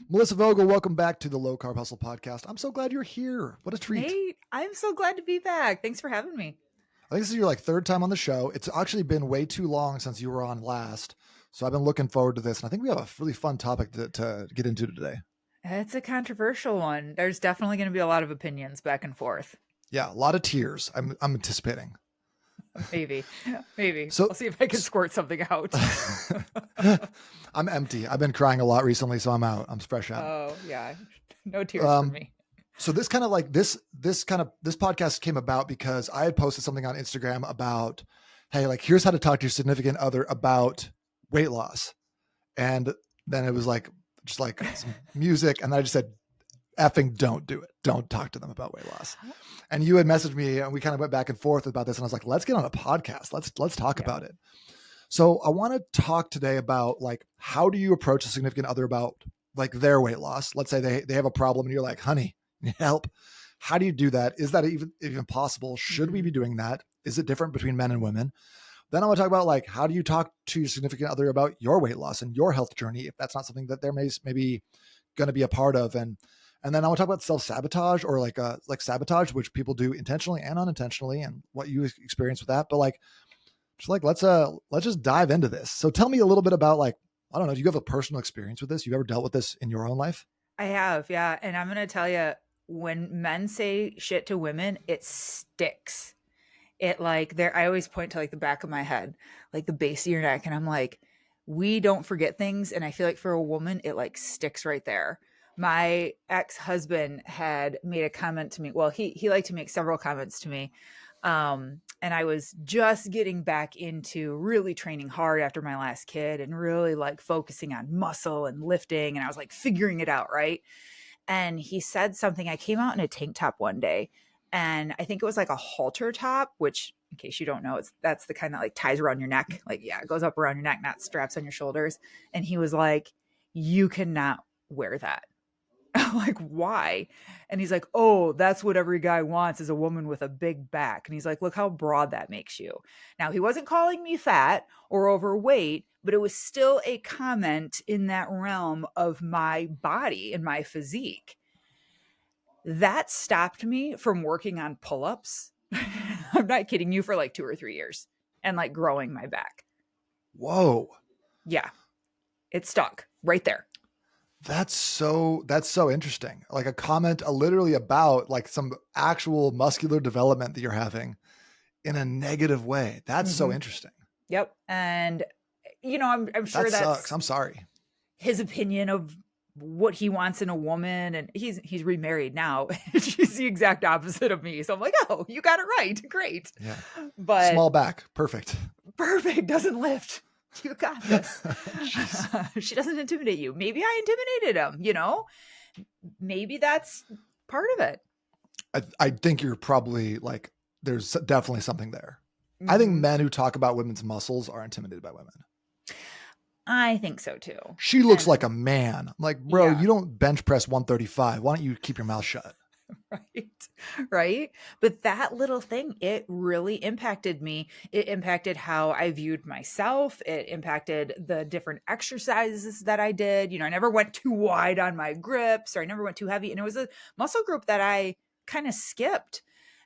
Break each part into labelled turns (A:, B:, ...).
A: Melissa Vogel, welcome back to the Low Carb Hustle podcast. I'm so glad you're here. What a treat.
B: Nate, I'm so glad to be back. Thanks for having me.
A: I think this is your third time on the show. It's actually been way too long since you were on last. So I've been looking forward to this. And I think we have a really fun topic to get into today.
B: It's a controversial one. There's definitely going to be a lot of opinions back and forth.
A: Yeah, a lot of tears. I'm anticipating.
B: Maybe.
A: So,
B: I'll see if I can squirt something out.
A: I'm empty. I've been crying a lot recently, so I'm out. I'm fresh out.
B: Oh yeah. No tears for me.
A: So this kind of this podcast came about because I had posted something on Instagram about, hey, here's how to talk to your significant other about weight loss. And then it was just some music. And then I just said, effing don't do it. Don't talk to them about weight loss. And you had messaged me and we kind of went back and forth about this. And I was like, let's get on a podcast. Let's talk about it. So I want to talk today about how do you approach a significant other about their weight loss? Let's say they have a problem and you're like, honey, need help. How do you do that? Is that even possible? Should we be doing that? Is it different between men and women? Then I want to talk about how do you talk to your significant other about your weight loss and your health journey, if that's not something that they're maybe going to be a part of. And then I want to talk about self-sabotage or sabotage, which people do intentionally and unintentionally, and what you experience with that. But let's just dive into this. So tell me a little bit about I don't know, do you have a personal experience with this? You've ever dealt with this in your own life?
B: I have, yeah. And I'm going to tell you, when men say shit to women, it sticks. It I always point to the back of my head, the base of your neck. And I'm like, we don't forget things. And I feel like for a woman, it sticks right there. My ex-husband had made a comment to me. Well, he liked to make several comments to me. And I was just getting back into really training hard after my last kid and really focusing on muscle and lifting. And I was figuring it out. Right. And he said something. I came out in a tank top one day and I think it was a halter top, which in case you don't know, that's the kind that ties around your neck. It goes up around your neck, not straps on your shoulders. And he was like, you cannot wear that. I'm like, why? And he's like, oh, that's what every guy wants is a woman with a big back. And he's like, look how broad that makes you. Now, he wasn't calling me fat or overweight, but it was still a comment in that realm of my body and my physique. That stopped me from working on pull-ups. I'm not kidding you, for 2 or 3 years and growing my back.
A: Whoa.
B: Yeah. It stuck right there.
A: That's so interesting. A comment literally about some actual muscular development that you're having in a negative way. That's so interesting.
B: Yep. And I'm sure that
A: sucks. I'm sorry.
B: His opinion of what he wants in a woman, and he's remarried now. She's the exact opposite of me. So I'm like, oh, you got it right. Great.
A: Yeah.
B: But
A: small back. Perfect.
B: Doesn't lift. You got this. She doesn't intimidate you. Maybe I intimidated him, maybe that's part of it.
A: I think you're probably there's definitely something there. Mm-hmm. I think men who talk about women's muscles are intimidated by women.
B: I think so too.
A: She looks like a man. I'm like, bro, You don't bench press 135. Why don't you keep your mouth shut?
B: Right. But that little thing, it really impacted me. It impacted how I viewed myself. It impacted the different exercises that I did. I never went too wide on my grips, or I never went too heavy. And it was a muscle group that I kind of skipped.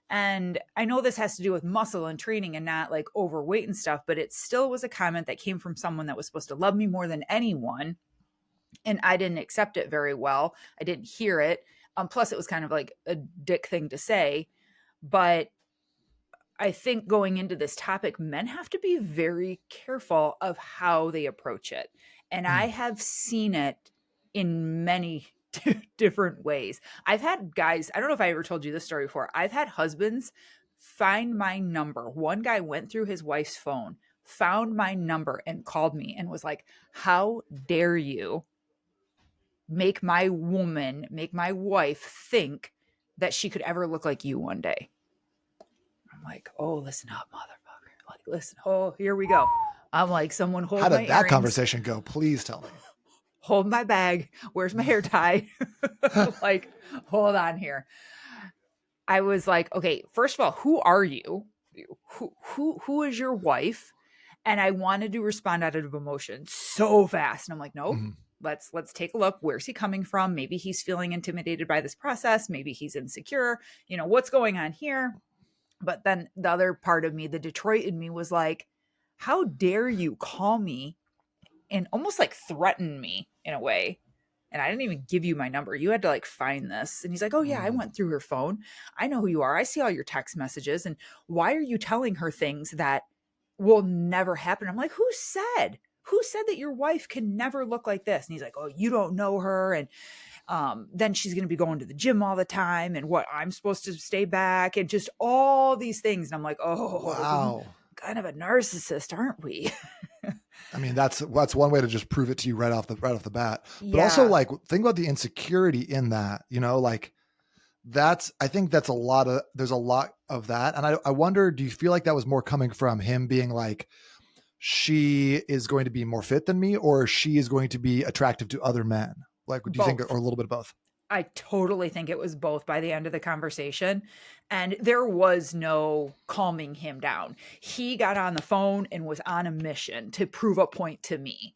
B: And I know this has to do with muscle and training and not overweight and stuff, but it still was a comment that came from someone that was supposed to love me more than anyone. And I didn't accept it very well. I didn't hear it. Plus, it was kind of a dick thing to say. But I think going into this topic, men have to be very careful of how they approach it. And I have seen it in many different ways. I've had guys, I don't know if I ever told you this story before. I've had husbands find my number. One guy went through his wife's phone, found my number, and called me and was like, how dare you make my wife think that she could ever look like you one day. I'm like, oh, listen up, motherfucker. Listen, oh, here we go. I'm like, someone hold my earrings.
A: How did that conversation go? Please tell me.
B: Hold my bag. Where's my hair tie? Hold on here. I was like, okay, first of all, who are you? Who is your wife? And I wanted to respond out of emotion so fast. And I'm like, nope. let's take a look. Where's he coming from? Maybe he's feeling intimidated by this process. Maybe he's insecure. What's going on here? But then the other part of me, the Detroit in me, was like, how dare you call me and almost like threaten me in a way. And I didn't even give you my number. You had to like find this. And he's like, oh, yeah, I
A: Mm.
B: went through her phone. I know who you are. I see all your text messages. And why are you telling her things that will never happen? I'm like, who said? Who said that your wife can never look like this? And he's like, oh, you don't know her. And then she's going to be going to the gym all the time. And what, I'm supposed to stay back and just all these things. And I'm like, oh,
A: Wow.
B: kind of a narcissist, aren't we?
A: I mean, that's one way to just prove it to you right off the bat. But also,
B: Yeah,
A: like, think about the insecurity in that. Like I think that's there's a lot of that, and I wonder, do you feel like that was more coming from him being like, she is going to be more fit than me, or she is going to be attractive to other men? Like, do you think,
B: both.
A: or a little bit of both?
B: I totally think it was both by the end of the conversation. And there was no calming him down. He got on the phone and was on a mission to prove a point to me.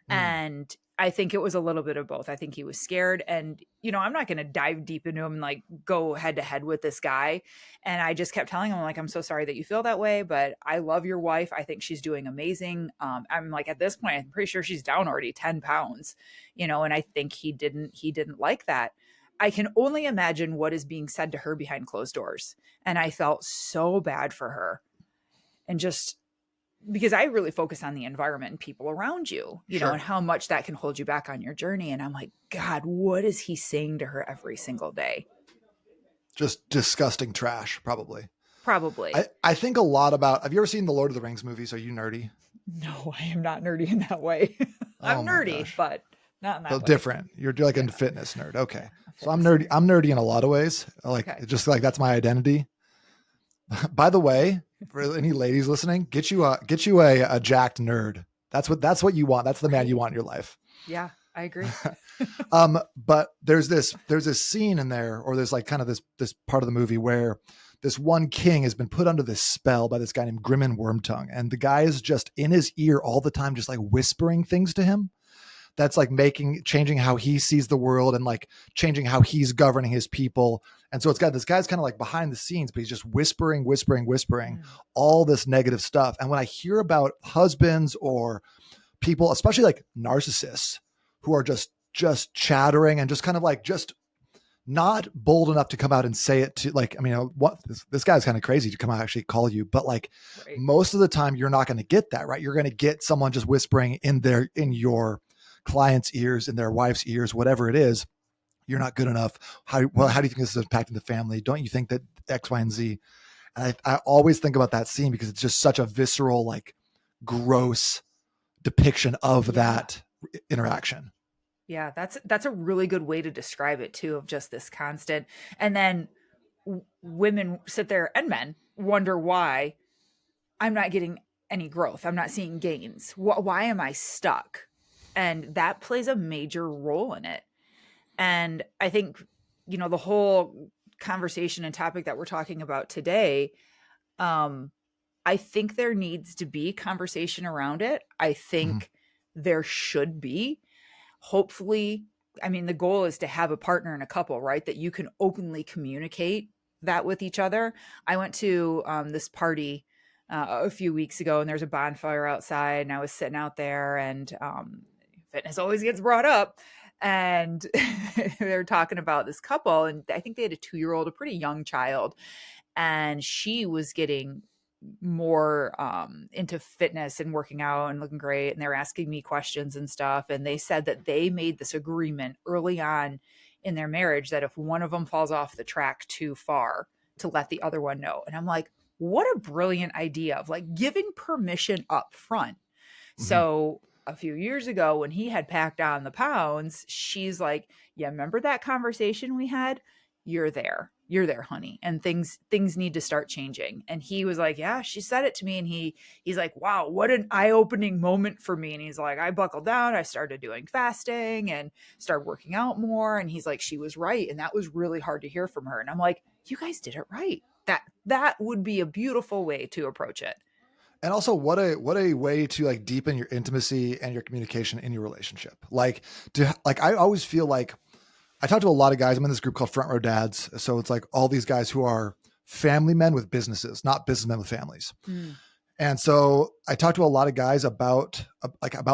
A: Mm.
B: And I think it was a little bit of both. I think he was scared. And, I'm not going to dive deep into him and like go head to head with this guy. And I just kept telling him, like, I'm so sorry that you feel that way, but I love your wife. I think she's doing amazing. I'm like, at this point, I'm pretty sure she's down already 10 pounds, and I think he didn't like that. I can only imagine what is being said to her behind closed doors. And I felt so bad for her. And just because I really focus on the environment and people around you, and
A: Sure.
B: how much that can hold you back on your journey. And I'm like, God, what is he saying to her every single day?
A: Just disgusting trash, probably. I,
B: Probably.
A: I think a lot about, have you ever seen the Lord of the Rings movies? Are you nerdy?
B: No, I am not nerdy in that way.
A: Oh
B: I'm
A: my
B: nerdy,
A: gosh.
B: but not in
A: So
B: that way.
A: different. You're like
B: Yeah,
A: a fitness nerd. Okay.
B: a
A: So I'm
B: fitness
A: nerdy.
B: nerd.
A: I'm nerdy in a lot of ways. Like,
B: Okay.
A: just like that's my identity. By the way, for any ladies listening, get you a jacked nerd. That's what you want. That's the man you
B: Right.
A: want in your life.
B: Yeah, I agree.
A: But there's this scene in there, or there's like kind of this part of the movie where this one king has been put under this spell by this guy named Grimmin Wormtongue, and the guy is just in his ear all the time, just like whispering things to him. That's like changing how he sees the world, and like changing how he's governing his people. And so it's got this guy's kind of like behind the scenes, but he's just whispering
B: Mm.
A: all this negative stuff. And when I hear about husbands or people, especially like narcissists, who are just chattering and just kind of like just not bold enough to come out and say it to, like, I mean, what this guy's kind of crazy to come out and actually call you, but like
B: Right.
A: most of the time you're not going to get that, right? You're going to get someone just whispering in your client's ears, in their wife's ears, whatever it is. You're not good enough. How do you think this is impacting the family? Don't you think that X, Y, and Z? And I always think about that scene because it's just such a visceral, like, gross depiction of
B: Yeah.
A: that interaction.
B: Yeah, that's a really good way to describe it too, of just this constant. And then women sit there, and men wonder why I'm not getting any growth. I'm not seeing gains. Why am I stuck? And that plays a major role in it. And I think, the whole conversation and topic that we're talking about today, um, I think there needs to be conversation around it. I
A: Mhm.
B: think there should be. Hopefully, I mean, the goal is to have a partner in a couple, right? That you can openly communicate that with each other. I went to this party a few weeks ago, and there's a bonfire outside, and I was sitting out there, and fitness always gets brought up. And they're talking about this couple, and I think they had a 2-year-old, a pretty young child, and she was getting more into fitness and working out and looking great, and they're asking me questions and stuff, and they said that they made this agreement early on in their marriage that if one of them falls off the track too far, to let the other one know. And I'm like, what a brilliant idea of like giving permission up front.
A: Mhm.
B: So a few years ago, when he had packed on the pounds, she's like, yeah, remember that conversation we had? You're there, honey. And things need to start changing. And he was like, yeah, she said it to me. And he's like, wow, what an eye-opening moment for me. And he's like, I buckled down, I started doing fasting and started working out more. And he's like, she was right. And that was really hard to hear from her. And I'm like, you guys did it right. That would be a beautiful way to approach it.
A: And also, what a way to like deepen your intimacy and your communication in your relationship. Like, I always feel like I talk to a lot of guys. I'm in this group called Front Row Dads. So it's like all these guys who are family men with businesses, not businessmen with families.
B: Mm.
A: And so I talk to a lot of guys about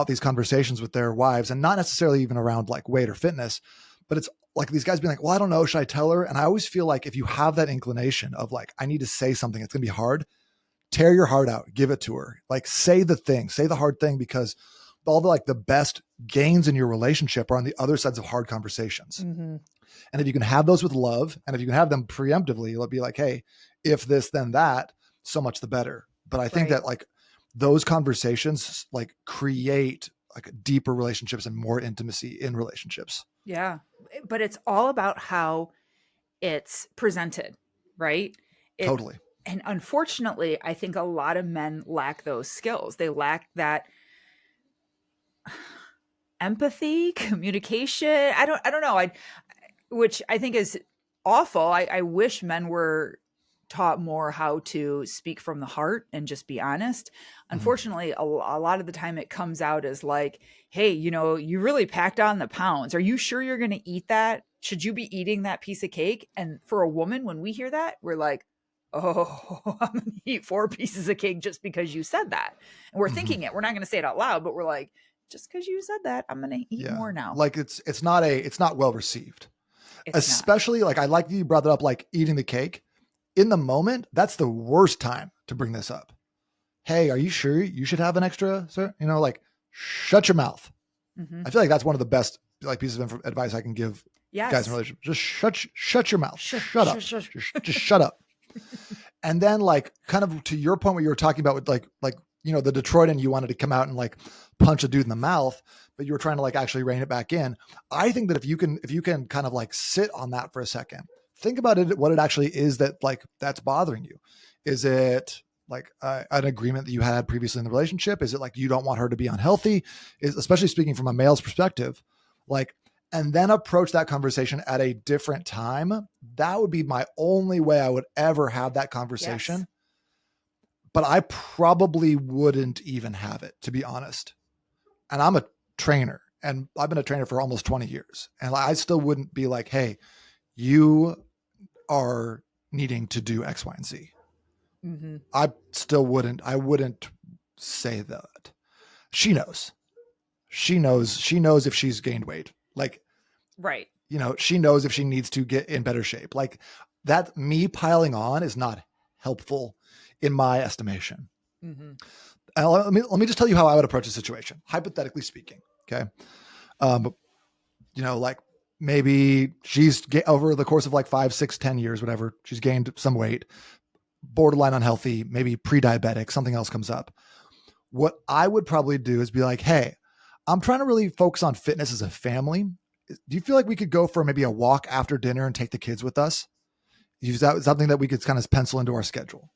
A: these conversations with their wives, and not necessarily even around like weight or fitness, but it's like these guys being like, well, I don't know, should I tell her? And I always feel like if you have that inclination of like, I need to say something, it's going to be hard, tear your heart out, give it to her. Like say the thing, say the hard thing, because all the like the best gains in your relationship are on the other sides of hard conversations.
B: Mm-hmm.
A: And if you can have those with love, and if you can have them preemptively, it'll be like, hey, if this, then that, so much the better. But I think
B: Right.
A: that like those conversations like create like deeper relationships and more intimacy in relationships.
B: Yeah. But it's all about how it's presented, right? It
A: Totally.
B: and unfortunately, I think a lot of men lack those skills. They lack that empathy, communication. I don't know. I which I think is awful. I wish men were taught more how to speak from the heart and just be honest.
A: Mhm.
B: Unfortunately, a lot of the time it comes out as like, hey, you really packed on the pounds. Are you sure you're going to eat that? Should you be eating that piece of cake? And for a woman, when we hear that, we're like, oh, I'm going to eat 4 pieces of cake just because you said that. And we're
A: Mhm.
B: thinking it. We're not going to say it out loud, but we're like, just because you said that, I'm going to eat
A: Yeah.
B: more now.
A: Like it's not well received.
B: It's not.
A: Especially like I like that you brought that up, like eating the cake. In the moment, that's the worst time to bring this up. Hey, are you sure you should have an extra, sir? Like shut your mouth.
B: Mm-hmm.
A: I feel like that's one of the best like pieces of advice I can give guys in
B: Yes.
A: relationships. Just shut your mouth.
B: Shush,
A: Shut up.
B: shush, shush.
A: Just shut up. And then like kind of to your point, what you were talking about with like the Detroit, and you wanted to come out and like punch a dude in the mouth, but you were trying to like actually rein it back in. I think that if you can kind of like sit on that for a second, think about it, what it actually is that like that's bothering you. Is it like an agreement that you had previously in the relationship? Is it like you don't want her to be unhealthy? Is, especially speaking from a male's perspective, like, and then approach that conversation at a different time. That would be my only way I would ever have that
B: Yes.
A: conversation. But I probably wouldn't even have it, to be honest. And I'm a trainer, and I've been a trainer for almost 20 years. And I still wouldn't be like, hey, you are needing to do X, Y, and Z.
B: Mm-hmm.
A: I wouldn't say that. She knows. She knows if she's gained weight. Like,
B: Right.
A: she knows if she needs to get in better shape. Like that, me piling on is not helpful in my estimation.
B: Mm-hmm.
A: Let me just tell you how I would approach the situation, hypothetically speaking. Okay. Um, like maybe she's over the course of like 5, 6, 10 years, whatever, she's gained some weight, borderline unhealthy, maybe pre-diabetic, something else comes up. What I would probably do is be like, hey, I'm trying to really focus on fitness as a family. Do you feel like we could go for maybe a walk after dinner and take the kids with us? Use that something that we could kind of pencil into our schedule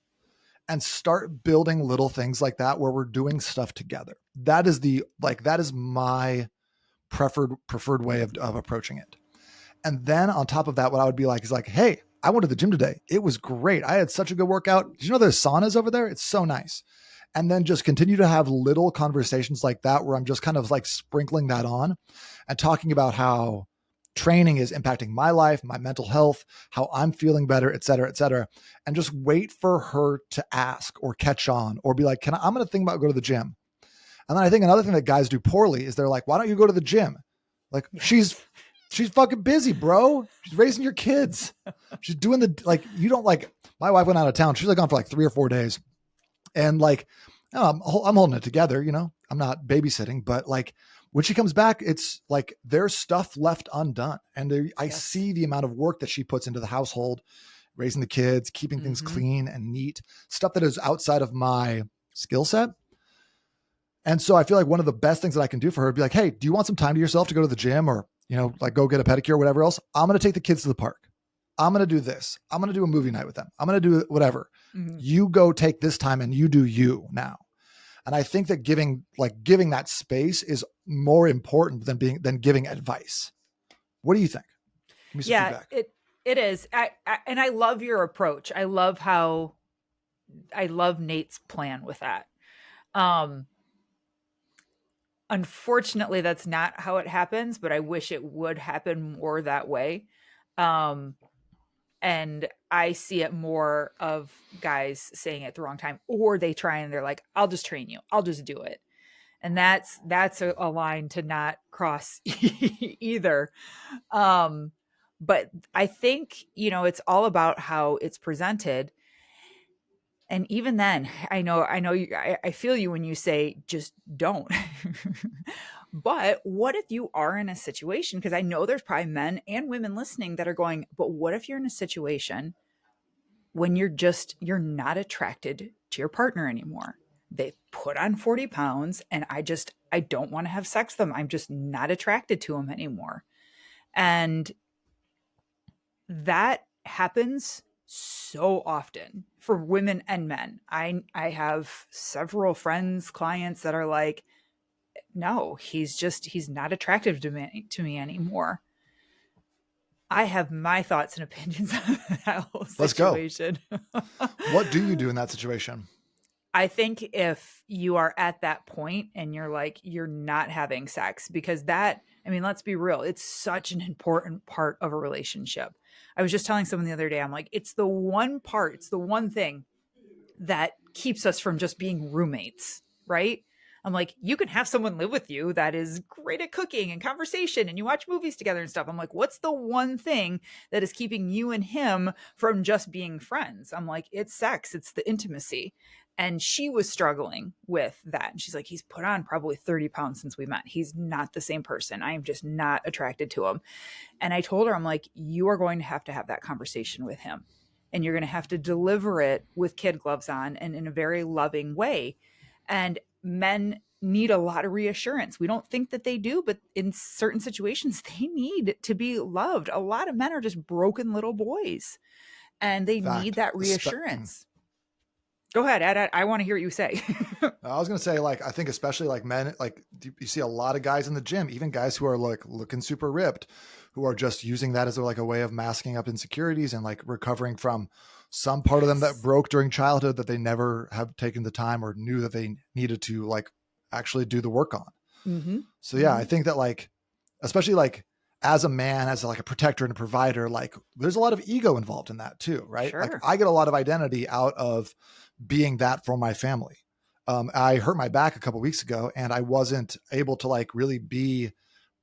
A: and start building little things like that where we're doing stuff together. That is my preferred way of approaching it. And then on top of that, what I would be like is like, hey, I went to the gym today. It was great. I had such a good workout. Did you know there's saunas over there? It's so nice. And then just continue to have little conversations like that where I'm just kind of like sprinkling that on and talking about how training is impacting my life, my mental health, how I'm feeling better, et cetera, et cetera. And just wait for her to ask or catch on or be like, I'm going to think about go to the gym. And then I think another thing that guys do poorly is they're like, why don't you go to the gym? Like
B: Yes.
A: she's fucking busy, bro. She's raising your kids. She's doing like, you don't like, my wife went out of town. She's like gone for like 3 or 4 days. And like, I'm holding it together, I'm not babysitting, but like when she comes back, it's like there's stuff left undone. And I
B: Yes.
A: see the amount of work that she puts into the household, raising the kids, keeping things
B: Mm-hmm.
A: clean and neat, stuff that is outside of my skill set. And so I feel like one of the best things that I can do for her would be like, hey, do you want some time to yourself to go to the gym or, like go get a pedicure or whatever else? I'm going to take the kids to the park. I'm going to do this. I'm going to do a movie night with them. I'm going to do whatever.
B: Mm-hmm.
A: You go take this time and you do you now. And I think that giving that space is more important than giving advice. What do you think? Give me some
B: Yeah,
A: feedback.
B: it is. And I love your approach. I love Nate's plan with that. Um, Unfortunately, that's not how it happens, but I wish it would happen more that way. Um, and I see it more of guys saying it at the wrong time, or they try and they're like, "I'll just train you. I'll just do it." And that's a line to not cross either. Um, but I think, it's all about how it's presented. And even then, I feel you when you say just don't. But what if you are in a situation? Because I know there's probably men and women listening that are going, but what if you're in a situation when you're not attracted to your partner anymore? They put on 40 pounds and I don't want to have sex with them. I'm just not attracted to them anymore. And that happens so often for women and men. I have several friends, clients that are like, no, he's not attractive to me anymore. I have my thoughts and opinions on that whole
A: Let's go.
B: situation.
A: What do you do in that situation?
B: I think if you are at that point and you're like, you're not having sex, because let's be real, it's such an important part of a relationship. I was just telling someone the other day, I'm like, it's the one thing that keeps us from just being roommates, right? I'm like, you can have someone live with you that is great at cooking and conversation and you watch movies together and stuff. I'm like, what's the one thing that is keeping you and him from just being friends? I'm like, it's sex, it's the intimacy. And she was struggling with that. And she's like, he's put on probably 30 pounds since we met. He's not the same person. I am just not attracted to him. And I told her, I'm like, you are going to have that conversation with him. And you're going to have to deliver it with kid gloves on and in a very loving way. And men need a lot of reassurance. We don't think that they do, but in certain situations, they need to be loved. A lot of men are just broken little boys and they need
A: Fact.
B: that reassurance. Go ahead, Ed. I want to hear what you say.
A: I was gonna say, like, I think especially like men, like you see a lot of guys in the gym, even guys who are like looking super ripped, who are just using that as like a way of masking up insecurities and like recovering from some part of them that
B: Yes.
A: broke during childhood that they never have taken the time or knew that they needed to like actually do the work on.
B: Mm-hmm.
A: So yeah, I
B: Mm-hmm.
A: think that like, especially like as a man, as like a protector and a provider, like there's a lot of ego involved in that too, right? Like
B: Sure.
A: I get a lot of identity out of being that for my family. I hurt my back a couple weeks ago and I wasn't able to like really be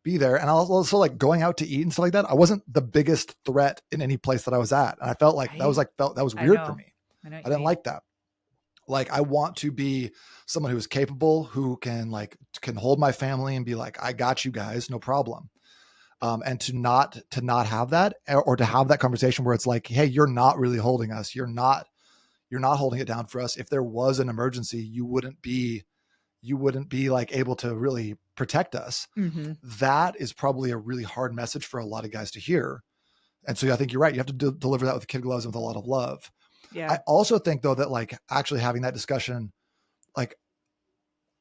A: there. And I was also like going out to eat and stuff like that. I wasn't the biggest threat in any place that I was at. And I felt like
B: Right.
A: that was
B: I
A: weird for
B: know.
A: me.
B: I know what
A: I
B: you
A: didn't
B: mean.
A: like that. Like I want to be someone who is capable, who can hold my family and be like, I got you guys, no problem. And to not have that or to have that conversation where it's like, hey, you're not really holding us. You're not holding it down for us. If there was an emergency, you wouldn't be like able to really protect us.
B: Mm-hmm.
A: That is probably a really hard message for a lot of guys to hear. And so I think you're right. You have to deliver that with kid gloves and with a lot of love. I
B: Yeah.
A: also think though that like actually having that discussion, like,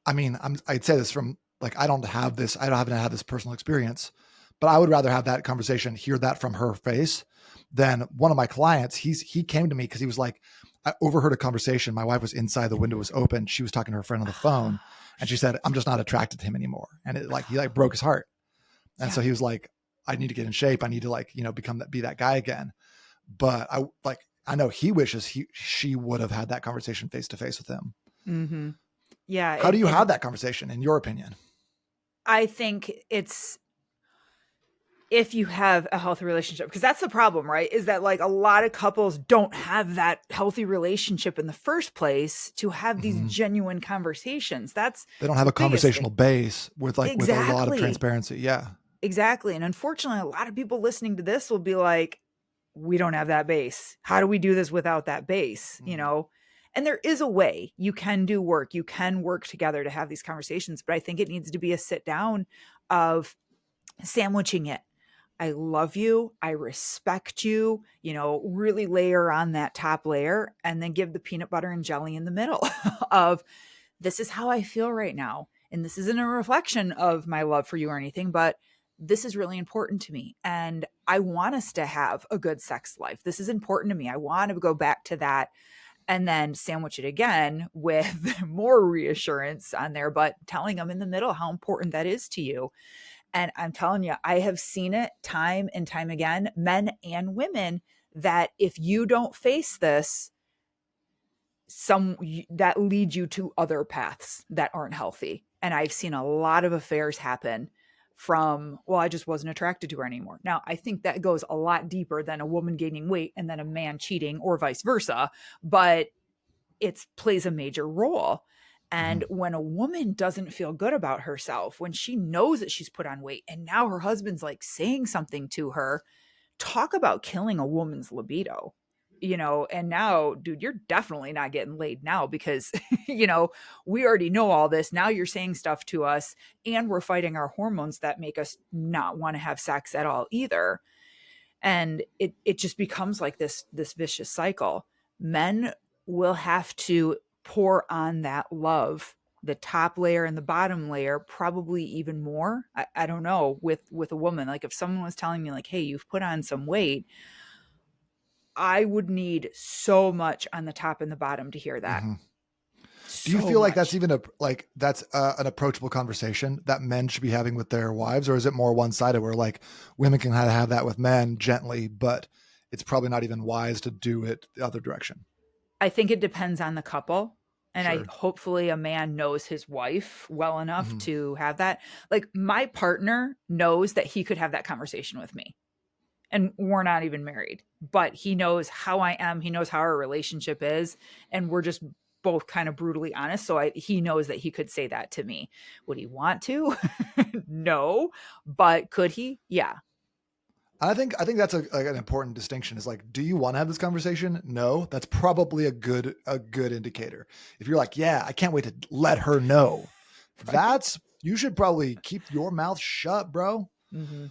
A: I mean, I'd say this from like, I don't haven't had this personal experience, but I would rather have that conversation, hear that from her face than one of my clients. He came to me because he was like, I overheard a conversation. My wife was inside, the window was open. She was talking to her friend on the
B: Oh,
A: phone and she said, I'm just not attracted to him anymore. And it like, he like broke his heart. And
B: yeah.
A: so he was like, I need to get in shape. I need to like, be that guy again. But I know he wishes she would have had that conversation face to face with him.
B: Mm-hmm. Yeah.
A: How do
B: And
A: you
B: and
A: have that conversation in your opinion?
B: I think it's if you have a healthy relationship, because that's the problem, right? Is that like a lot of couples don't have that healthy relationship in the first place to have these
A: Mm-hmm.
B: genuine conversations. That's
A: They don't have
B: the
A: a
B: biggest thing.
A: conversational base with a lot of
B: Exactly.
A: transparency. Yeah.
B: Exactly. And unfortunately, a lot of people listening to this will be like, we don't have that base. How do we do this without that base?
A: Mm.
B: And there is a way you can do work. You can work together to have these conversations, but I think it needs to be a sit down of sandwiching it. I love you. I respect you, really layer on that top layer and then give the peanut butter and jelly in the middle of this is how I feel right now. And this isn't a reflection of my love for you or anything, but this is really important to me. And I want us to have a good sex life. This is important to me. I want to go back to that. and then sandwich it again with more reassurance on there, but telling them in the middle how important that is to you. And I'm telling you, I have seen it time and time again, men and women, that if you don't face this, some that leads you to other paths that aren't healthy. And I've seen a lot of affairs happen from, well, I just wasn't attracted to her anymore. Now, I think that goes a lot deeper than a woman gaining weight and then a man cheating or vice versa, but it plays a major role.
A: Mhm.
B: And when a woman doesn't feel good about herself, when she knows that she's put on weight and now her husband's like saying something to her, talk about killing a woman's libido. And now, dude, you're definitely not getting laid now because, we already know all this. Now you're saying stuff to us and we're fighting our hormones that make us not want to have sex at all either. And it just becomes like this vicious cycle. Men will have to pour on that love, the top layer and the bottom layer, probably even more. I don't know, with a woman. Like if someone was telling me like, hey, you've put on some weight, I would need so much on the top and the bottom to hear that.
A: Mhm. Do you
B: So
A: feel like that's
B: much.
A: even that's an approachable conversation that men should be having with their wives, or is it more one sided where like women can kind of have that with men gently, but it's probably not even wise to do it the other direction?
B: I think it depends on the couple. And I
A: Sure.
B: hopefully a man knows his wife well enough
A: Hmm.
B: to have that. Like my partner knows that he could have that conversation with me. And we're not even married, but he knows how I am. He knows how our relationship is. And we're just both kind of brutally honest. So he knows that he could say that to me. Would he want to? No. But could he? Yeah.
A: I think that's an important distinction. Is like, do you want to have this conversation? No, that's probably a good indicator. If you're like, yeah, I can't wait to let her know,
B: Right.
A: that's you should probably keep your mouth shut, bro.
B: Mm-hmm.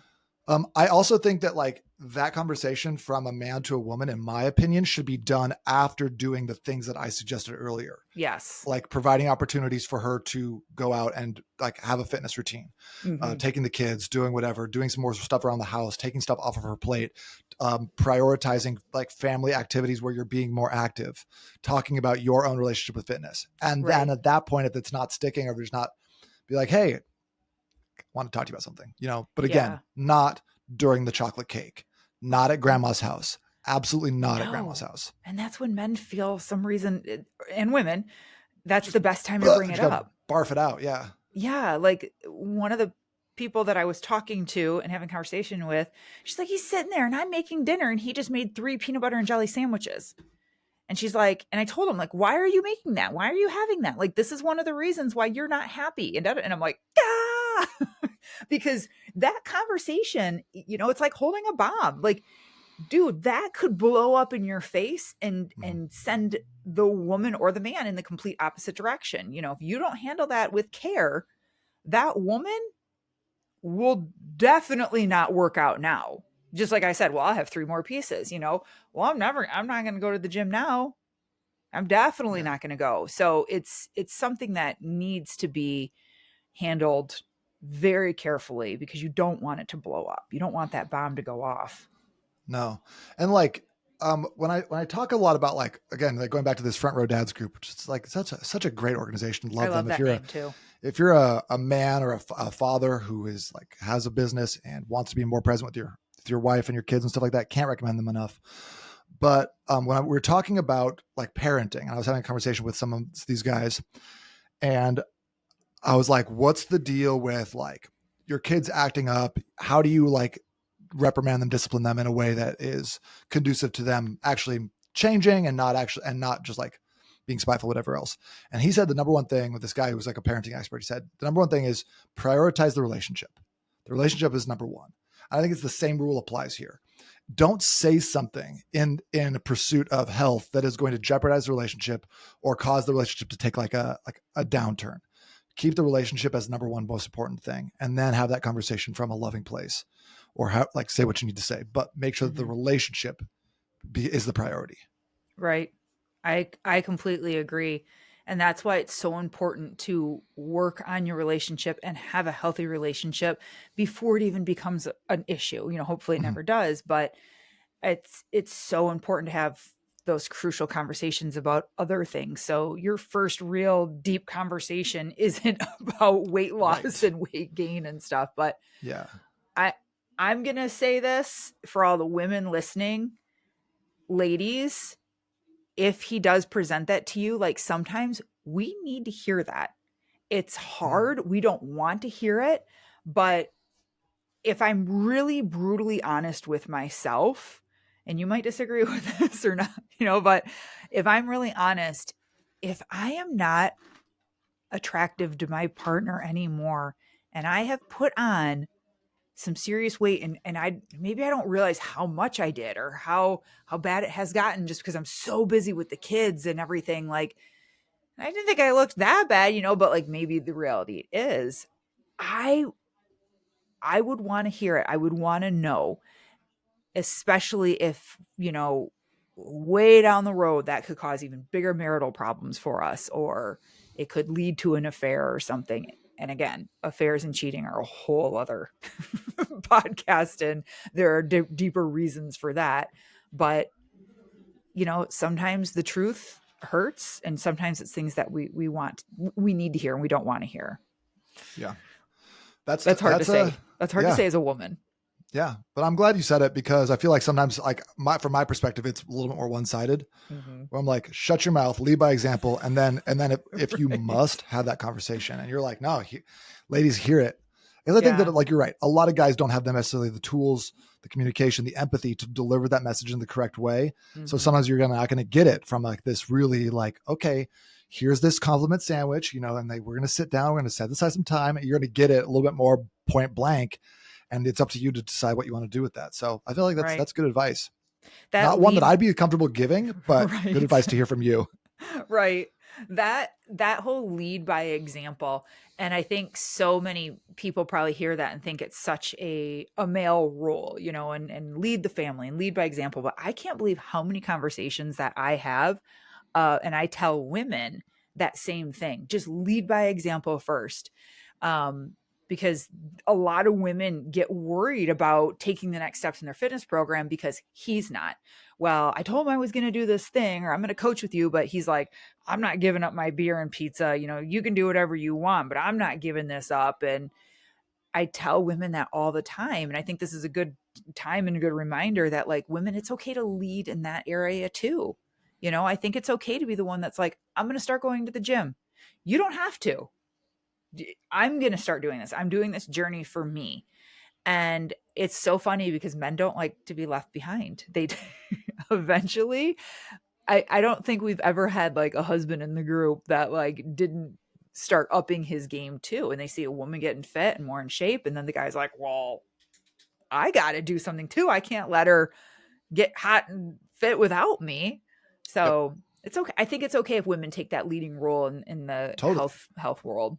A: I also think that like that conversation from a man to a woman, in my opinion, should be done after doing the things that I suggested earlier,
B: Yes.
A: like providing opportunities for her to go out and like have a fitness routine,
B: Mm-hmm.
A: taking the kids, doing whatever, doing some more stuff around the house, taking stuff off of her plate, prioritizing like family activities where you're being more active, talking about your own relationship with fitness. And then
B: Right.
A: at that point, if it's not sticking or if there's not, be like, hey, want to talk to you about something, but again,
B: Yeah.
A: not during the chocolate cake, not at grandma's house, absolutely not at grandma's
B: No.
A: house.
B: And that's when men feel some reason, and women, that's
A: Just,
B: the best time to bring
A: just
B: it
A: gotta
B: up.
A: barf it out. Yeah.
B: Yeah, like one of the people that I was talking to and having conversation with, she's like, he's sitting there and I'm making dinner and he just made 3 peanut butter and jelly sandwiches. And she's like, and I told him, like, why are you making that? Why are you having that? Like, this is one of the reasons why you're not happy. And I'm like, ah, because that conversation, it's like holding a bomb. Like, dude, that could blow up in your face and
A: Mhm.
B: and send the woman or the man in the complete opposite direction. If you don't handle that with care, that woman will definitely not work out now. Just like I said, well, I'll have 3 more pieces, well, I'm not going to go to the gym now. I'm definitely
A: Yeah.
B: not going to go. So it's something that needs to be handled very carefully because you don't want it to blow up. You don't want that bomb to go off.
A: No. And like, when I talk a lot about like, again, like going back to this front row dads group, which is like such a great organization.
B: I
A: Love
B: love
A: them.
B: that name too.
A: If you're a man or a father who is like, has a business and wants to be more present with your wife and your kids and stuff like that, can't recommend them enough. But we were talking about like parenting, and I was having a conversation with some of these guys, and I was like, what's the deal with like your kids acting up? How do you like reprimand them, discipline them in a way that is conducive to them actually changing and not just like being spiteful, whatever else? And he said the number one thing with this guy who was like a parenting expert, he said the number one thing is prioritize the relationship. The relationship is number one. I think it's the same rule applies here. Don't say something in pursuit of health that is going to jeopardize the relationship or cause the relationship to take like a downturn. Keep the relationship as number one most important thing, and then have that conversation from a loving place, or like say what you need to say, but make sure that the
B: Hmm.
A: relationship is the priority.
B: Right. I completely agree. And that's why it's so important to work on your relationship and have a healthy relationship before it even becomes an issue. Hopefully it
A: Mhm.
B: never does, but it's so important to have those crucial conversations about other things. So your first real deep conversation isn't about weight loss
A: Right.
B: and weight gain and stuff. But
A: Yeah.
B: I I'm going to say this for all the women listening, ladies, if he does present that to you, like sometimes we need to hear that. It's
A: Mm.
B: hard. We don't want to hear it, but if I'm really brutally honest with myself, and you might disagree with this or not, but if I'm really honest, if I am not attractive to my partner anymore and I have put on some serious weight and I maybe I don't realize how much I did or how bad it has gotten just because I'm so busy with the kids and everything, like I didn't think I looked that bad, but like maybe the reality is I I would want to hear it. I would want to know, especially if, way down the road that could cause even bigger marital problems for us, or it could lead to an affair or something. And again, affairs and cheating are a whole other podcast, and there are deeper reasons for that. But, sometimes the truth hurts, and sometimes it's things that we need to hear and we don't want to hear.
A: Yeah. That's
B: That's hard to
A: that's a
B: say. That's hard to
A: yeah.
B: say as a woman.
A: Yeah, but I'm glad you said it because I feel like sometimes, like from my perspective, it's a little bit more one sided.
B: Mm-hmm.
A: Where I'm like, shut your mouth, lead by example, and then if you
B: Right.
A: must have that conversation, and you're like, no, ladies, hear it. And I think that,
B: Yeah.
A: like, you're right. A lot of guys don't have necessarily the tools, the communication, the empathy to deliver that message in the correct way. So
B: Mm-hmm.
A: sometimes you're not going to get it from like this really like, okay, here's this compliment sandwich, and we're going to sit down, we're going to set aside some time, and you're going to get it a little bit more point blank, and it's up to you to decide what you want to do with that. So I feel like that's
B: Right.
A: that's good advice.
B: That
A: Not one that
B: lead
A: I'd be comfortable giving, but good
B: right.
A: advice to hear from you.
B: Right. That whole lead by example. And I think so many people probably hear that and think it's such a male role, and lead the family and lead by example. But I can't believe how many conversations that I have, and I tell women that same thing. Just lead by example first. Um, because a lot of women get worried about taking the next steps in their fitness program because he's not. Well, I told him I was going to do this thing, or I'm going to coach with you, but he's like, I'm not giving up my beer and pizza. You can do whatever you want, but I'm not giving this up. And I tell women that all the time. And I think this is a good time and a good reminder that, like, women, it's okay to lead in that area too. I think it's okay to be the one that's like, I'm going to start going to the gym. You don't have to. I'm going to start doing this. I'm doing this journey for me. And it's so funny because men don't like to be left behind. They eventually, I don't think we've ever had like a husband in the group that like didn't start upping his game too. And they see a woman getting fit and more in shape. And then the guy's like, well, I got to do something too. I can't let her get hot and fit without me.
A: Yep.
B: So it's okay. I think it's okay if women take that leading role in the
A: Totally.
B: health world.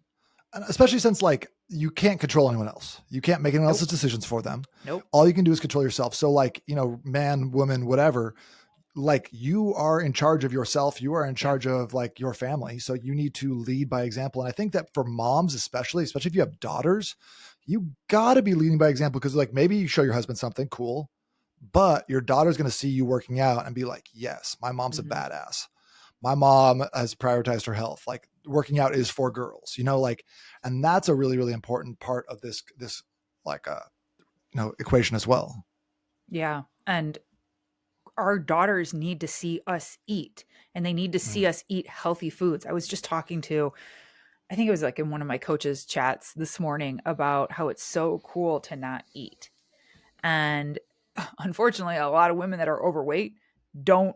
A: And especially since like you can't control anyone else. You can't make anyone else's
B: Nope.
A: decisions for them.
B: Nope.
A: All you can do is control yourself. So like, man, woman, whatever, like you are in charge of yourself. You are in
B: Yeah.
A: charge of like your family. So you need to lead by example. And I think that for moms, especially if you have daughters, you gotta be leading by example. Cause like maybe you show your husband something cool, but your daughter's going to see you working out and be like, yes, my mom's a
B: Mm-hmm.
A: badass. My mom has prioritized her health. Like working out is for girls, like, and that's a really, really important part of this like, equation as well.
B: Yeah. And our daughters need to see us eat, and they need to see
A: Mm.
B: us eat healthy foods. I was just talking to, I think it was like in one of my coaches' chats this morning about how it's so cool to not eat. And unfortunately, a lot of women that are overweight don't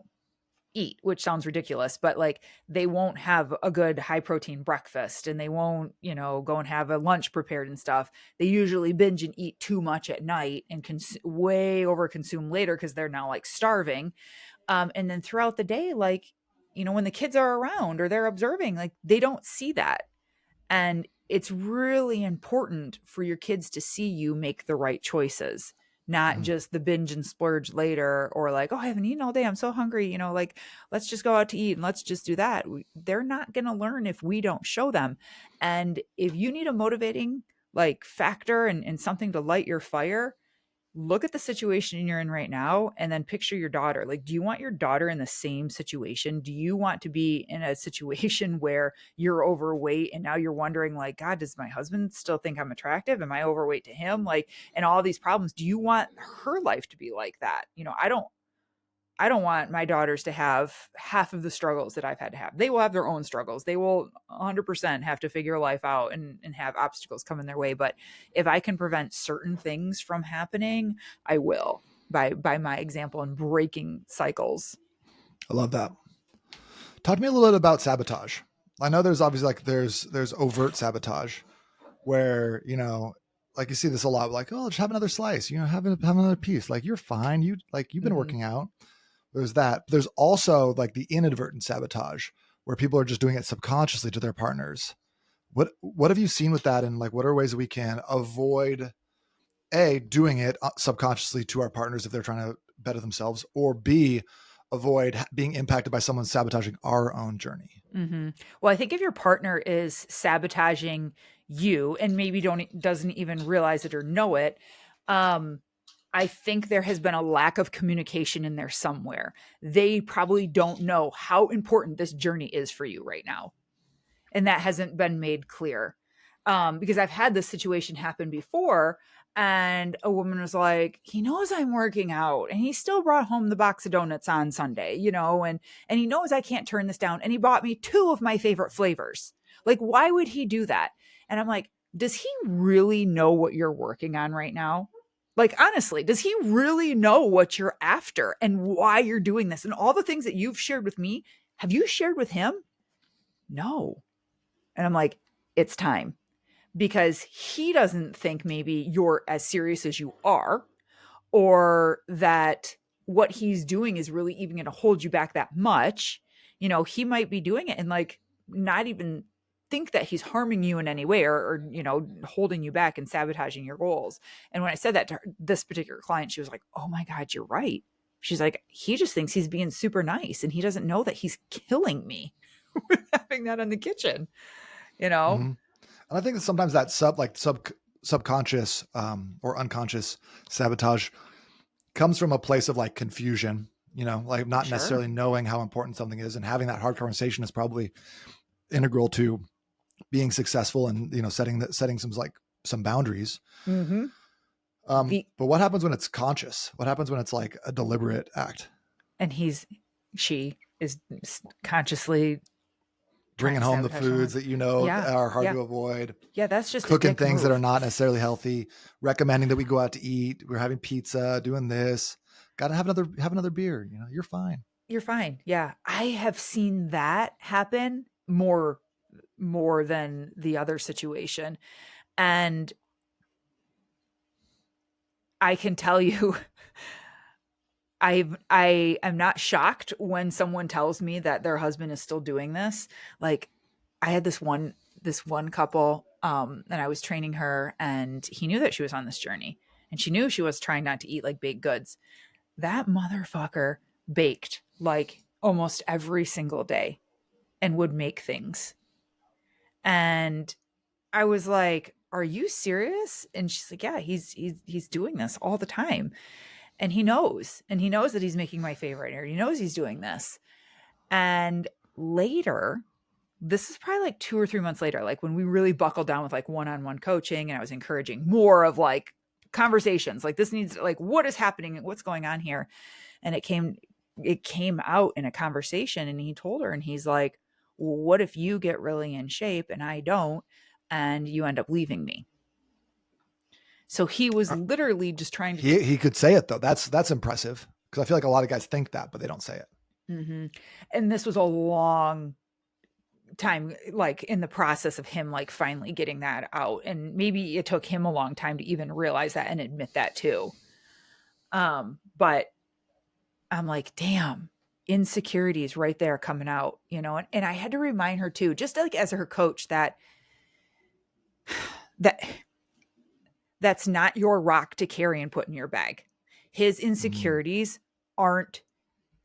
B: eat, which sounds ridiculous, but like they won't have a good high protein breakfast, and they won't, go and have a lunch prepared and stuff. They usually binge and eat too much at night and way over consume later because they're now like starving. And then throughout the day, like, when the kids are around or they're observing, like they don't see that. And it's really important for your kids to see you make the right choices, not
A: Mm.
B: just the binge and splurge later, or like, oh, I haven't eaten all day, I'm so hungry, like, let's just go out to eat and let's just do that. They're not going to learn if we don't show them. And if you need a motivating like factor and something to light your fire, look at the situation you're in right now and then picture your daughter. Like, do you want your daughter in the same situation? Do you want to be in a situation where you're overweight and now you're wondering, like, God, does my husband still think I'm attractive? Am I overweight to him? Like, and all these problems. Do you want her life to be like that? I don't want my daughters to have half of the struggles that I've had to have. They will have their own struggles. They will 100% have to figure life out and have obstacles come in their way. But if I can prevent certain things from happening, I will by my example and breaking cycles.
A: I love that. Talk to me a little bit about sabotage. I know there's obviously like there's overt sabotage where, like you see this a lot, like, oh, just have another slice, have another piece. Like, you're fine. You've been
B: Mm-hmm.
A: working out. There's that. There's also like the inadvertent sabotage where people are just doing it subconsciously to their partners. What have you seen with that? And like, what are ways that we can avoid doing it subconsciously to our partners if they're trying to better themselves, or B, avoid being impacted by someone sabotaging our own journey?
B: Mm-hmm. Well, I think if your partner is sabotaging you and maybe doesn't even realize it or know it, um, I think there has been a lack of communication in there somewhere. They probably don't know how important this journey is for you right now, and that hasn't been made clear. Because I've had this situation happen before, and a woman was like, he knows I'm working out and he still brought home the box of donuts on Sunday, and he knows I can't turn this down, and he bought me two of my favorite flavors. Like, why would he do that? And I'm like, does he really know what you're working on right now? Like, honestly, does he really know what you're after and why you're doing this? And all the things that you've shared with me, have you shared with him? No. And I'm like, it's time, because he doesn't think maybe you're as serious as you are, or that what he's doing is really even going to hold you back that much. He might be doing it and like not even think that he's harming you in any way, or holding you back and sabotaging your goals. And when I said that to this particular client, she was like, oh my God, you're right. She's like, he just thinks he's being super nice and he doesn't know that he's killing me with having that in the kitchen, you know?
A: Mm-hmm. And I think that sometimes that subconscious or unconscious sabotage comes from a place of like confusion, like not
B: Sure.
A: necessarily knowing how important something is, and having that hard conversation is probably integral to being successful and, setting some boundaries.
B: Mm-hmm. The
A: But what happens when it's conscious? What happens when it's like a deliberate act?
B: and she is consciously trying
A: Bringing
B: to
A: home the
B: sabotage
A: foods
B: someone.
A: that
B: Yeah.
A: are hard
B: Yeah.
A: to avoid,
B: Yeah, that's just a
A: cooking
B: dick
A: things that are
B: move.
A: not necessarily healthy, recommending that we go out to eat. We're having pizza, doing this. Got to have another beer. You're fine.
B: You're fine. Yeah. I have seen that happen more than the other situation. And I can tell you, I am not shocked when someone tells me that their husband is still doing this. Like, I had this one couple, and I was training her, and he knew that she was on this journey, and she knew she was trying not to eat like baked goods. That motherfucker baked like almost every single day and would make things. And I was like, "Are you serious?" And she's like, "Yeah, he's doing this all the time." And he knows that he's making my favorite, or he knows he's doing this. And later, this is probably like 2 or 3 months later, like when we really buckled down with like one-on-one coaching, and I was encouraging more of like conversations like this needs, like, what is happening, what's going on here. And it came out in a conversation, and he told her, and he's like, well, what if you get really in shape and I don't, and you end up leaving me? So he was
A: Uh,
B: literally just trying to.
A: He could say it though. That's impressive, because I feel like a lot of guys think that, but they don't say it.
B: Mhm. And this was a long time, like in the process of him like finally getting that out, and maybe it took him a long time to even realize that and admit that too. But I'm like, damn, insecurities right there coming out, and I had to remind her too, just like as her coach, that that's not your rock to carry and put in your bag. His
A: Mm.
B: insecurities aren't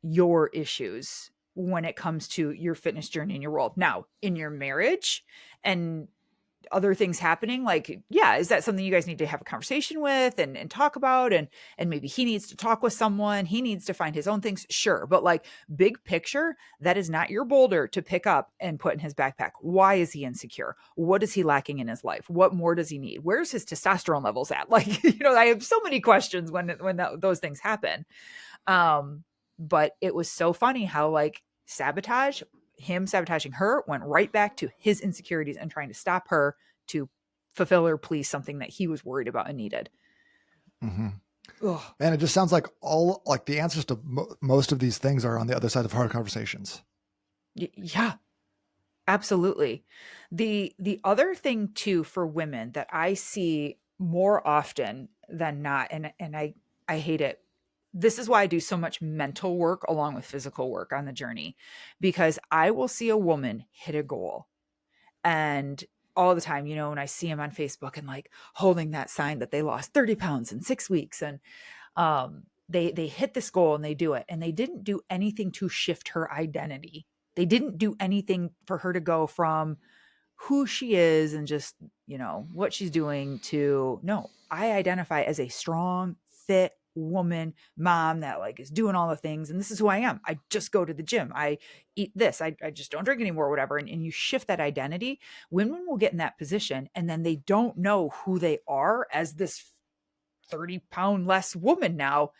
B: your issues when it comes to your fitness journey in your world. Now, in your marriage and other things happening, like, yeah, is that something you guys need to have a conversation with and talk about? And maybe he needs to talk with someone, he needs to find his own things, sure. But like, big picture, that is not your boulder to pick up and put in his backpack. Why is he insecure? What is he lacking in his life? What more does he need? Where's his testosterone levels at? Like, I have so many questions when those things happen. But it was so funny how like him sabotaging her went right back to his insecurities and trying to stop her to fulfill or please something that he was worried about and needed.
A: Mm-hmm.
B: Ugh.
A: Man, it just sounds like all like the answers to most of these things are on the other side of hard conversations.
B: Yeah, absolutely. The other thing too for women that I see more often than not, and I hate it. This is why I do so much mental work along with physical work on the journey, because I will see a woman hit a goal and all the time, when I see them on Facebook and like holding that sign that they lost 30 pounds in 6 weeks, and they hit this goal and they do it, and they didn't do anything to shift her identity. They didn't do anything for her to go from who she is and just, what she's doing to, no, I identify as a strong, fit woman, mom that like is doing all the things. And this is who I am. I just go to the gym. I eat this. I just don't drink anymore, whatever. And you shift that identity. Women will get in that position and then they don't know who they are as this 30-pound less woman now.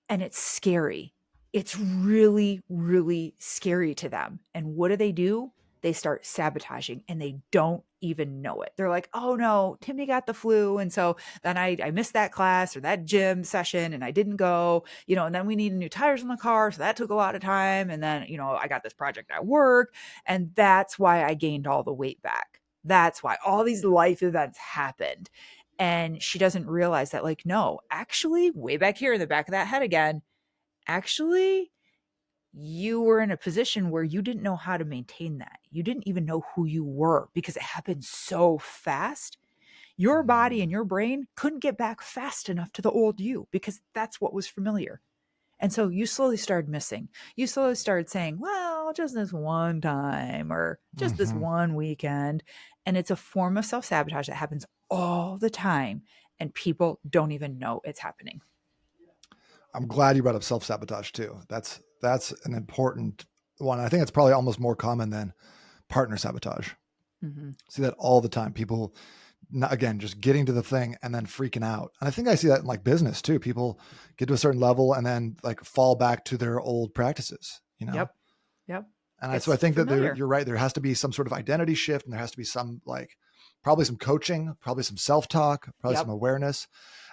B: And it's scary. It's really, really scary to them. And what do? They start sabotaging and they don't even know it. They're like, oh no, Timmy got the flu. And so then I missed that class or that gym session and I didn't go, and then we needed new tires on the car. So that took a lot of time. And then, I got this project at work. And that's why I gained all the weight back. That's why all these life events happened. And she doesn't realize that, like, no, actually, way back here in the back of that head again, actually, you were in a position where you didn't know how to maintain that. You didn't even know who you were because it happened so fast. Your body and your brain couldn't get back fast enough to the old you because that's what was familiar. And so you slowly started missing. You slowly started saying, well, just this one time or just this
A: Mm-hmm.
B: one weekend. And it's a form of self sabotage that happens all the time. And people don't even know it's happening.
A: I'm glad you brought up self sabotage too. That's an important one. I think it's probably almost more common than partner sabotage.
B: Mm-hmm.
A: See that all the time. People, again, just getting to the thing and then freaking out. And I think I see that in like business too. People get to a certain level and then like fall back to their old practices, you know?
B: Yep. Yep.
A: And so I
B: It's
A: think that
B: familiar.
A: you're right. There has to be some sort of identity shift and there has to be some like probably some coaching, probably some self-talk, probably some
B: Yep.
A: awareness.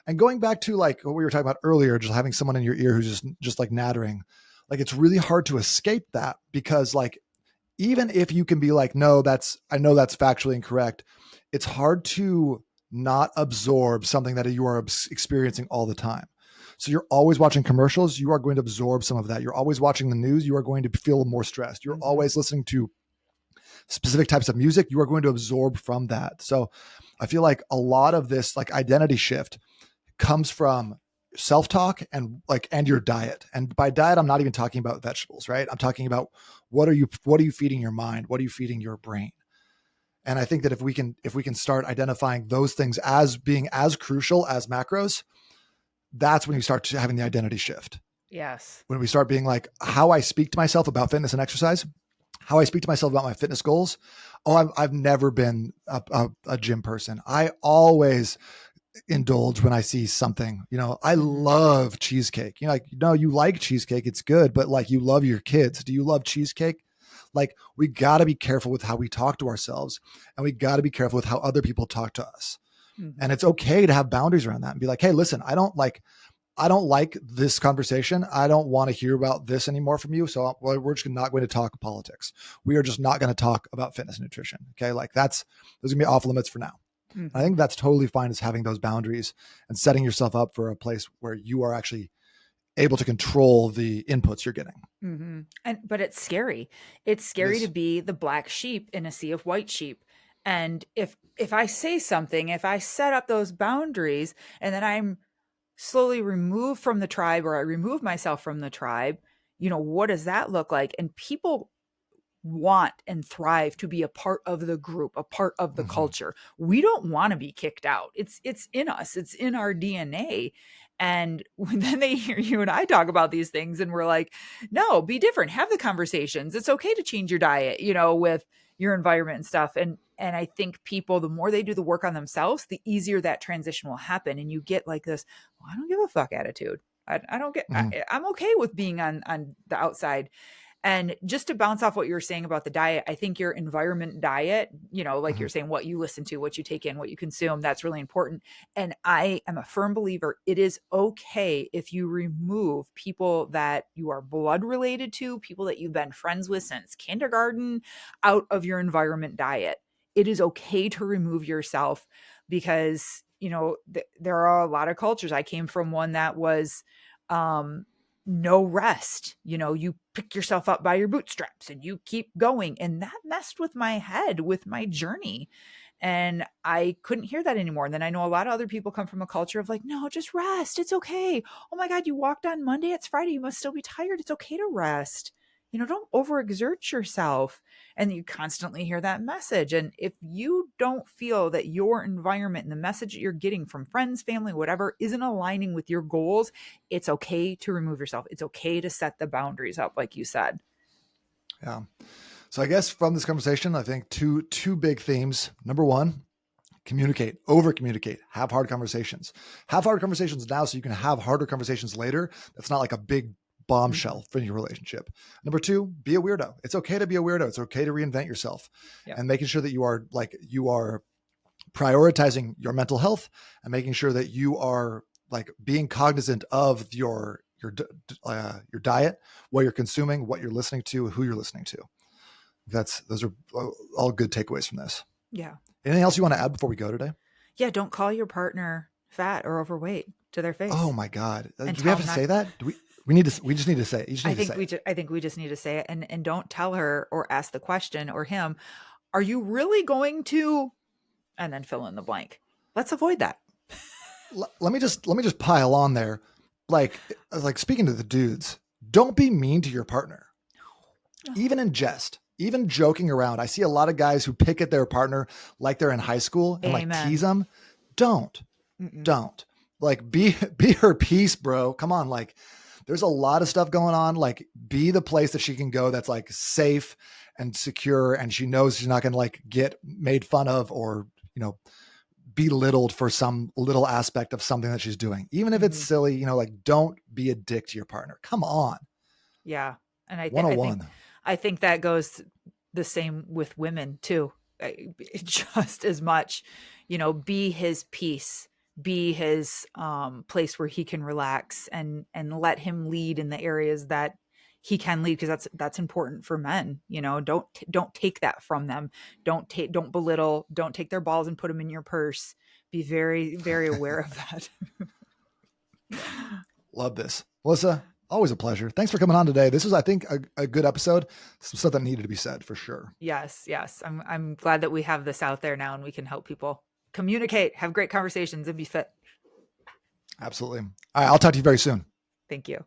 A: And going back to like what we were talking about earlier, just having someone in your ear who's just like nattering, like it's really hard to escape that because like even if you can be like, no, I know that's factually incorrect. It's hard to not absorb something that you are experiencing all the time. So you're always watching commercials. You are going to absorb some of that. You're always watching the news. You are going to feel more stressed. You're
B: Mm-hmm.
A: always listening to specific types of music. You are going to absorb from that. So I feel like a lot of this like identity shift comes from self-talk and your diet. And by diet, I'm not even talking about vegetables, right? I'm talking about what are you feeding your mind? What are you feeding your brain? And I think that if we can start identifying those things as being as crucial as macros, that's when you start having the identity shift.
B: Yes.
A: When we start being like how I speak to myself about fitness and exercise, how I speak to myself about my fitness goals. Oh, I've never been a gym person. I always indulge when I see something. I
B: Mm-hmm.
A: love cheesecake. Like, no, you like cheesecake. It's good, but like you love your kids. Do you love cheesecake? Like, we got to be careful with how we talk to ourselves and we got to be careful with how other people talk to us. And
B: Mm-hmm.
A: it's okay to have boundaries around that and be like, hey, listen, I don't like this conversation. I don't want to hear about this anymore from you. So we're just not going to talk politics. We are just not going to talk about fitness and nutrition. Okay. Like those are going to be off limits for now. I
B: Mm-hmm.
A: think that's totally fine as having those boundaries and setting yourself up for a place where you are actually able to control the inputs you're getting.
B: Mm-hmm. But it's scary. It's
A: It
B: scary to
A: is.
B: be the black sheep in a sea of white sheep. And if I say something, if I set up those boundaries and then I'm slowly removed from the tribe or I remove myself from the tribe, what does that look like? And people want and thrive to be a part of the group, a part of the
A: Mm-hmm.
B: culture. We don't want to be kicked out. It's in us. It's in our DNA. And then they hear you and I talk about these things and we're like, no, be different. Have the conversations. It's okay to change your diet, with your environment and stuff. And I think people, the more they do the work on themselves, the easier that transition will happen. And you get like this, well, I don't give a fuck attitude. I don't get,
A: Mm-hmm.
B: I'm okay with being on the outside. And just to bounce off what you were saying about the diet, I think your environment diet, like
A: Mm-hmm.
B: you're saying, what you listen to, what you take in, what you consume, that's really important. And I am a firm believer it is okay if you remove people that you are blood related to, people that you've been friends with since kindergarten, out of your environment diet. It is okay to remove yourself because, there are a lot of cultures. I came from one that was, um, no rest. You pick yourself up by your bootstraps and you keep going. And that messed with my head, with my journey. And I couldn't hear that anymore. And then I know a lot of other people come from a culture of like, no, just rest. It's okay. Oh my God, you walked on Monday. It's Friday. You must still be tired. It's okay to rest. Don't overexert yourself. And you constantly hear that message. And if you don't feel that your environment and the message that you're getting from friends, family, whatever, isn't aligning with your goals, it's okay to remove yourself. It's okay to set the boundaries up, like you said.
A: Yeah. So I guess from this conversation, I think two big themes. Number one, communicate, over communicate, have hard conversations. Have hard conversations now so you can have harder conversations later. That's not like a big
B: Mm-hmm.
A: bombshell for your relationship. Number two, be a weirdo. It's okay to be a weirdo. It's okay to reinvent yourself
B: Yep.
A: and making sure that you are prioritizing your mental health and making sure that you are like being cognizant of your diet, what you're consuming, what you're listening to, who you're listening to. Those are all good takeaways from this.
B: Yeah.
A: Anything else you want to add before we go today?
B: Yeah. Don't call your partner fat or overweight to their
A: Oh
B: face
A: my God.
B: and
A: Do we
B: tell
A: have
B: them
A: to
B: not.
A: say that? We just need to say it. You just need to say it.
B: I think we just need to say it, and don't tell her or ask the question or him, are you really going to, and then fill in the blank. Let's avoid that.
A: Let me just pile on there. Like speaking to the dudes, don't be mean to your partner.
B: No.
A: Even in jest, even joking around. I see a lot of guys who pick at their partner like they're in high school and like tease
B: Amen.
A: them. Don't,
B: Mm-mm.
A: don't like be her piece, bro. Come on. Like there's a lot of stuff going on. Like be the place that she can go that's like safe and secure. And she knows she's not going to like get made fun of or, belittled for some little aspect of something that she's doing. Even if it's
B: Mm-hmm.
A: silly, like don't be a dick to your partner. Come on.
B: Yeah. And
A: One-on-one.
B: I think that goes the same with women too. Just as much, be his peace, be his place where he can relax and let him lead in the areas that he can lead, because that's important for men. Don't take that from them. Don't belittle, don't take their balls and put them in your purse. Be very, very aware of that.
A: Love this. Melissa, always a pleasure. Thanks for coming on today. This was, I think, a good episode. Some stuff that needed to be said for sure.
B: Yes, yes. I'm glad that we have this out there now and we can help people communicate, have great conversations, and be fit.
A: Absolutely. All right. I'll talk to you very soon.
B: Thank you.